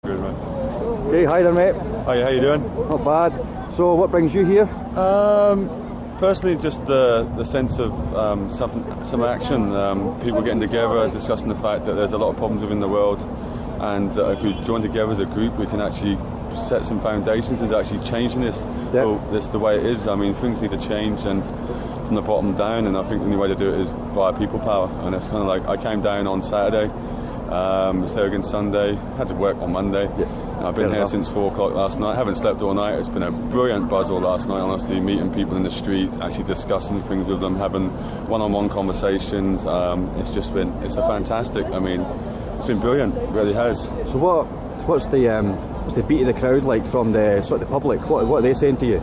Good, man. Okay, hi there, mate. Hi, how you doing? Not bad. So, what brings you here? Personally, just the sense of some action. People getting together, discussing the fact that there's a lot of problems within the world, and if we join together as a group, we can actually set some foundations into actually changing this. Yep. Well, this the way it is. I mean, things need to change, and from the bottom down. And I think the only way to do it is via people power. And it's kind of like I came down on Saturday. Was there again Sunday. Had to work on Monday. Yeah. I've been here since 4 o'clock last night. Haven't slept all night. It's been a brilliant buzz all last night, honestly, meeting people in the street, actually discussing things with them, having one-on-one conversations. It's a fantastic, I mean, it's been brilliant, it really has. So what's the beat of the crowd like from the sort of the public? What are they saying to you?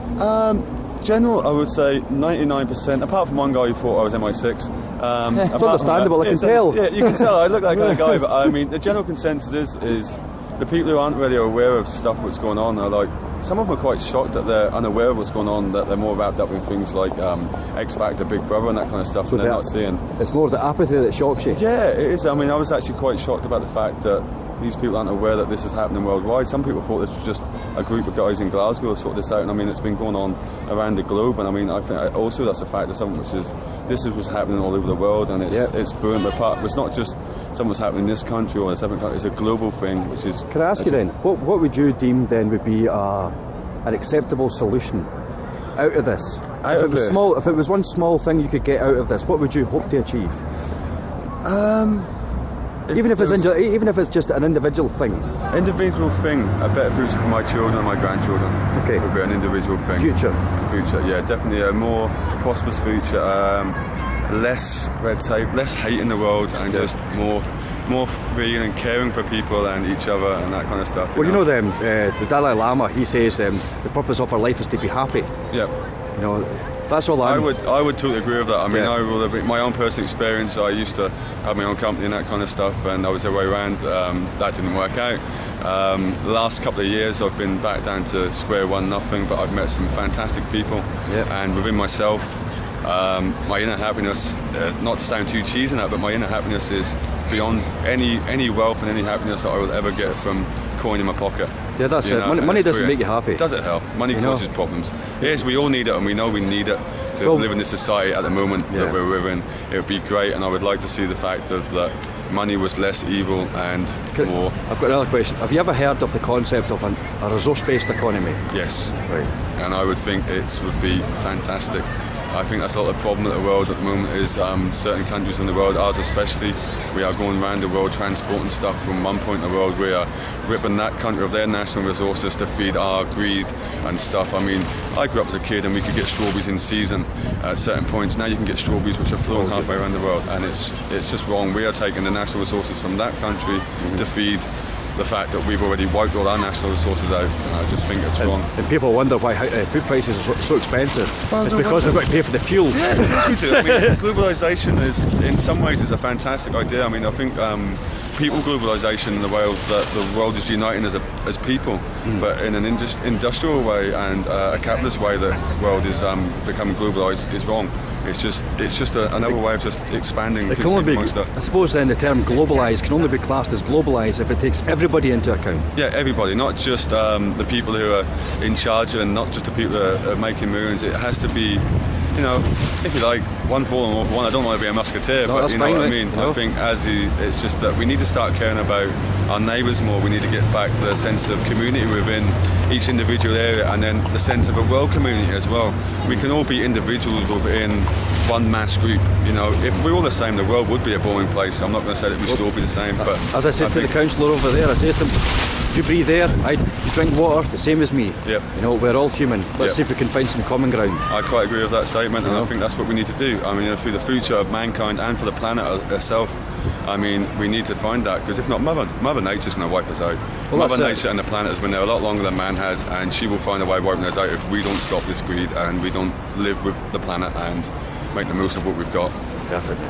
General, I would say 99%, apart from one guy who thought I was MI6. It's understandable, I can tell. Yeah, you can tell, I look like that kind of guy, but I mean, the general consensus is the people who aren't really aware of stuff that's going on are like, some of them are quite shocked that they're unaware of what's going on, that they're more wrapped up in things like X Factor, Big Brother and that kind of stuff, so and they're not seeing. It's more the apathy that shocks you? Yeah, it is. I mean, I was actually quite shocked about the fact that these people aren't aware that this is happening worldwide. Some people thought this was just a group of guys in Glasgow who sort this out, and I mean, it's been going on around the globe, and I mean, I think also that's a fact of something which is, this is what's happening all over the world, and it's brilliant. But it's not just something that's happening in this country or a different country, it's a global thing, which is... Can I ask you then, what would you deem then would be an acceptable solution out of this? If it was one small thing you could get out of this, what would you hope to achieve? Even if it's just an individual thing. Individual thing, a better future for my children and my grandchildren. Okay. Would be an individual thing. Future, yeah, definitely a more prosperous future. Less red tape, less hate in the world, and just more free and caring for people and each other and that kind of stuff. Well, you know the Dalai Lama, he says the purpose of our life is to be happy. Yeah. You know, that's all I would totally agree with that. I mean, yeah. My own personal experience, I used to have my own company and that kind of stuff, and I was the way around. That didn't work out. The last couple of years I've been back down to square one, nothing, but I've met some fantastic people. Yep. And within myself, my inner happiness, not to sound too cheesy now, but my inner happiness is beyond any wealth and any happiness that I will ever get from coin in my pocket. Yeah, that's it. Money doesn't make you happy. Does it help? Money causes problems. Yes, we all need it, and we know we need it to live in this society at the moment that we're living. It would be great, and I would like to see the fact of that money was less evil and more. I've got another question. Have you ever heard of the concept of a resource-based economy? Yes. Right. And I would think it would be fantastic. I think that's a lot of the problem at the world at the moment is certain countries in the world, ours especially, we are going around the world transporting stuff from one point in the world. We are ripping that country of their national resources to feed our greed and stuff. I mean, I grew up as a kid and we could get strawberries in season at certain points. Now you can get strawberries which are flown halfway around the world, and it's just wrong. We are taking the national resources from that country to feed the fact that we've already wiped all our national resources out. I just think it's wrong. And people wonder why food prices are so expensive. It's because they've got to pay for the fuel. Yeah, I mean, globalisation is, in some ways, is a fantastic idea. I mean, I think people globalisation in the way that the world is uniting as people, but in an industrial way and a capitalist way, the world is becoming globalised is wrong. It's just another way of just expanding. It can only be, I suppose then the term globalised can only be classed as globalised if it takes everybody into account. Yeah, everybody, not just the people who are in charge and not just the people who are making millions. It has to be, you know, if you like, one fallen off one. I don't want to be a musketeer, but you know what I mean. I think it's just that we need to start caring about our neighbours more. We need to get back the sense of community within each individual area, and then the sense of a world community as well. We can all be individuals within one mass group. You know, if we're all the same, the world would be a boring place. I'm not going to say that we should all be the same, but as I said to the councillor over there, I said to him, you breathe air, you drink water, the same as me. Yep. You know, we're all human. Let's see if we can find some common ground. I quite agree with that statement, and I think that's what we need to do. I mean, for the future of mankind and for the planet itself, I mean, we need to find that, because if not, Mother Nature's going to wipe us out. Well, Mother Nature and the planet has been there a lot longer than man has, and she will find a way of wiping us out if we don't stop this greed and we don't live with the planet and make the most of what we've got. Perfect.